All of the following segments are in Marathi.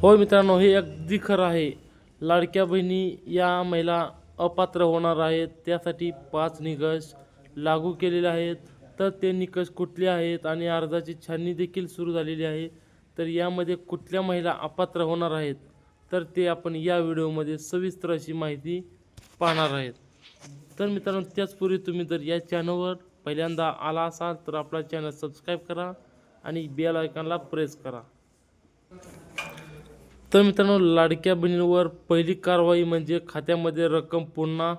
होय मित्रांनो, हे अगदी खरं आहे. लाडक्या बहिणी या महिला अपात्र होणार आहेत. त्यासाठी 5 निकष लागू केलेले आहेत. तर ते निकष कुठले आहेत आणि अर्जाची छाननी देखील सुरू झालेली आहे. तर यामध्ये कुठल्या महिला अपात्र होणार आहेत, तर ते आपण या व्हिडिओमध्ये सविस्तर अशी माहिती पाहणार आहेत. तर मित्रांनो, त्याचपूर्वी तुम्ही जर या चॅनलवर पहिल्यांदा आला असाल तर आपला चॅनल सबस्क्राईब करा आणि बेल आयकॉनला प्रेस करा. तर मित्रांनो, लाडक्या बहिणींवर पहिली कारवाई म्हणजे खात्यामध्ये रक्कम पुन्हा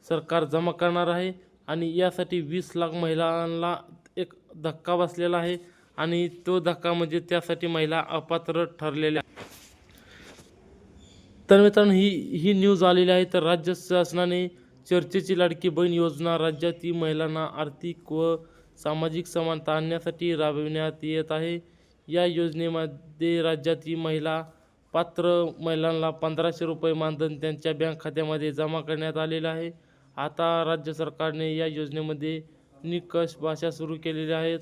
सरकार जमा करणार आहे आणि यासाठी 20 लाख महिलांना एक धक्का बसलेला आहे आणि तो धक्का म्हणजे त्यासाठी महिला अपात्र ठरलेल्या. तर मित्रांनो, ही न्यूज आलेली आहे. तर राज्य शासनाने चर्चेची लाडकी बहीण योजना राज्यातील महिलांना आर्थिक व सामाजिक समानता आणण्यासाठी राबविण्यात येत आहे. या योजनेमध्ये राज्यातील महिला पात्र महिलांना 1500 रुपये मानधन त्यांच्या बँक खात्यामध्ये जमा करण्यात आलेलं आहे. आता राज्य सरकारने या योजनेमध्ये निकष भाषा सुरू केलेल्या आहेत.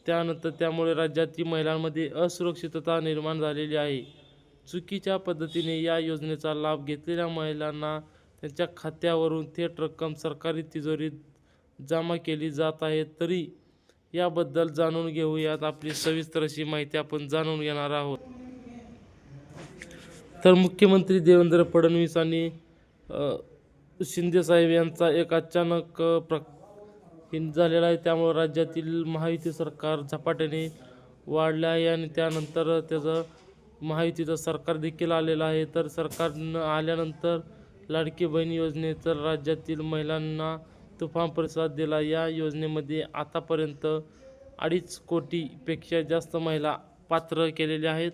त्यानंतर त्यामुळे राज्यातील महिलांमध्ये असुरक्षितता निर्माण झालेली आहे. चुकीच्या पद्धतीने या योजनेचा लाभ घेतलेल्या महिलांना त्यांच्या खात्यावरून थेट रक्कम सरकारी तिजोरीत जमा केली जात आहे. तरी याबद्दल जाणून घेऊयात. आपली सविस्तर अशी माहिती आपण जाणून घेणार आहोत. तर मुख्यमंत्री देवेंद्र फडणवीस आणि शिंदेसाहेब यांचा एक अचानक झालेला आहे. त्यामुळे राज्यातील महायुती सरकार झपाट्याने वाढले आहे आणि त्यानंतर त्याचं महायुतीचं सरकार देखील आलेलं आहे. तर सरकारनं आल्यानंतर लाडकी बहीण योजनेचा राज्यातील महिलांना तुफान प्रतिसाद दिला. या योजनेमध्ये आतापर्यंत 2.5 कोटीपेक्षा जास्त महिला पात्र केलेल्या आहेत.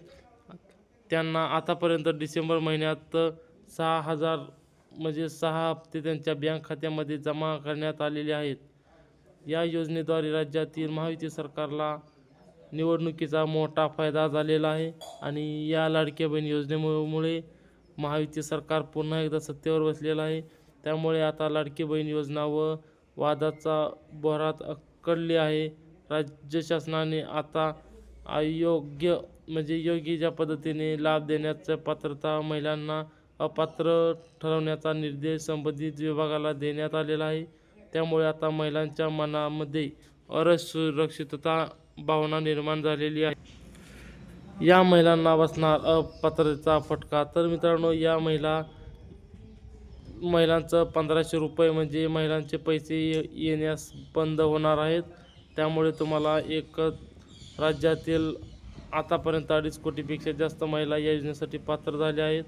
त्यांना आतापर्यंत डिसेंबर महिन्यात 6,000 म्हणजे 6 हप्ते त्यांच्या बँक खात्यामध्ये जमा करण्यात आलेले आहेत. या योजनेद्वारे राज्यातील महायुती सरकारला निवडणुकीचा मोठा फायदा झालेला आहे आणि या लाडक्या बहीण योजनेमुळे महायुती सरकार पुन्हा एकदा सत्तेवर बसलेलं आहे. त्यामुळे आता लाडकी बहीण योजना व वादाचा भोरात अडकली आहे. राज्य शासनाने आता योग्य ज्या पद्धतीने लाभ देण्याच्या पात्रता महिलांना अपात्र ठरवण्याचा निर्देश संबंधित विभागाला देण्यात आलेला आहे. त्यामुळे आता महिलांच्या मनामध्ये असुरक्षितता भावना निर्माण झालेली आहे. या महिलांना बसणार अपात्रतेचा फटका. तर मित्रांनो, या महिलांचं 1500 रुपये म्हणजे महिलांचे पैसे येण्यास बंद होणार आहेत. त्यामुळे तुम्हाला राज्यातील आतापर्यंत 2.5 कोटीपेक्षा जास्त महिला या योजनेसाठी पात्र झाल्या आहेत.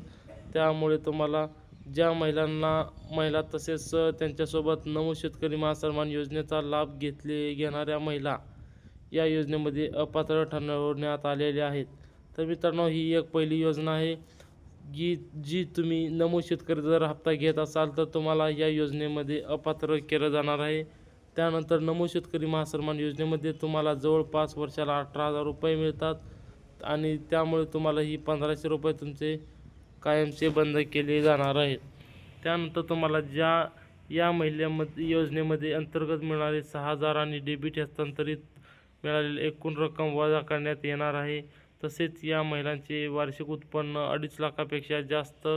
त्यामुळे तुम्हाला ज्या महिला तसेच त्यांच्यासोबत नमो शेतकरी महासन्मान योजनेचा लाभ घेणाऱ्या महिला या योजनेमध्ये अपात्र ठरवण्यात आलेल्या आहेत. तर मित्रांनो, ही एक पहिली योजना आहे जी तुम्ही नमो शेतकरी जर हप्ता घेत असाल तर तुम्हाला या योजनेमध्ये अपात्र केलं जाणार आहे. त्यानंतर नमो शेतकरी महासन्मान योजनेमध्ये तुम्हाला जवळपास वर्षाला 18,000 रुपये मिळतात आणि त्यामुळे तुम्हाला ही 1500 रुपये तुमचे कायमचे बंद केले जाणार आहेत. त्यानंतर तुम्हाला या योजनेमध्ये अंतर्गत मिळणारे 6,000 आणि डेबिट हस्तांतरित मिळालेली एकूण रक्कम वजा करण्यात येणार आहे. तसेच या महिलांचे वार्षिक उत्पन्न 2.5 लाखापेक्षा जास्त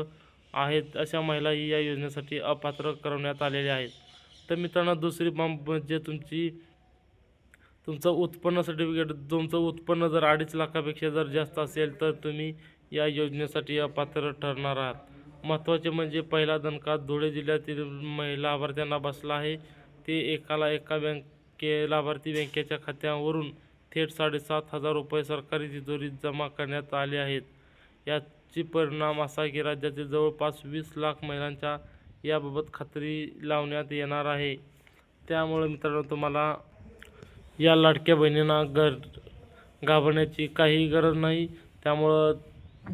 आहेत अशा महिलाही या योजनेसाठी अपात्र करण्यात आलेल्या आहेत. तर मित्रांनो, दुसरी बाब म्हणजे तुमचं उत्पन्न सर्टिफिकेट. तुमचं उत्पन्न जर 2.5 लाखापेक्षा जर जास्त असेल तर तुम्ही या योजनेसाठी अपात्र ठरणार आहात. महत्त्वाचे म्हणजे पहिला दणका धुळे जिल्ह्यातील लाभार्थ्यांना बसला आहे. ते एका लाभार्थी बँकेच्या खात्यावरून थेट 7,500 रुपये सरकारी तिजोरीत जमा करण्यात आले आहेत. याची परिणाम असा की राज्यातील जवळपास 20 लाख महिलांच्या याबाबत खात्री लावण्यात येणार आहे. त्यामुळे मित्रांनो, तुम्हाला या लाडक्या बहिणींना घाबरण्याची काही गरज नाही. त्यामुळं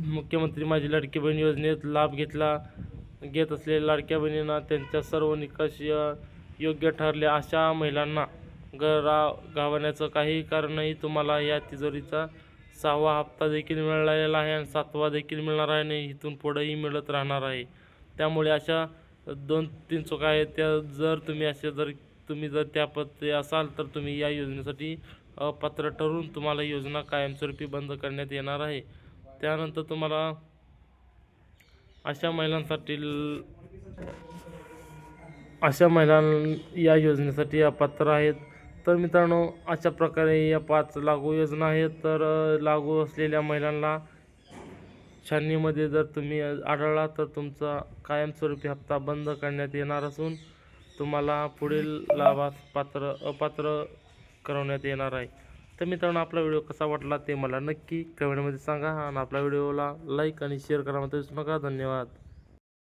मुख्यमंत्री माझी लाडकी बहीण योजनेत लाभ घेत असलेल्या लाडक्या बहिणींना त्यांच्या सर्व निकष योग्य ठरले अशा महिलांना घाबरण्याचं काही कारण नाही. तुम्हाला या तिजोरीचा 6वा हप्ता देखील मिळालेला आहे आणि 7वा देखील मिळणार आहे आणि इथून पुढेही मिळत राहणार आहे. त्यामुळे अशा 2-3 चुका आहेत त्या जर तुम्ही जर त्यापत्ते असाल तर तुम्ही या योजनेसाठी अपात्र ठरून तुम्हाला योजना कायमस्वरूपी बंद करण्यात येणार आहे. त्यानंतर तुम्हाला अशा महिलां या योजनेसाठी अपात्र आहेत. तर मित्रांनो, अशा प्रकारे या 5 लागू योजना आहेत. तर लागू असलेल्या महिलांना छाननीमध्ये जर तुम्ही आढळला तर तुमचा कायमस्वरूपी हप्ता बंद करण्यात येणार असून तुम्हाला पुढील लाभास अपात्र करवण्यात येणार आहे. तर मित्रांनो, आपला व्हिडिओ कसा वाटला ते मला नक्की कमेंटमध्ये सांगा आणि आपल्या व्हिडिओला लाईक आणि शेअर करायला विसरू नका. धन्यवाद.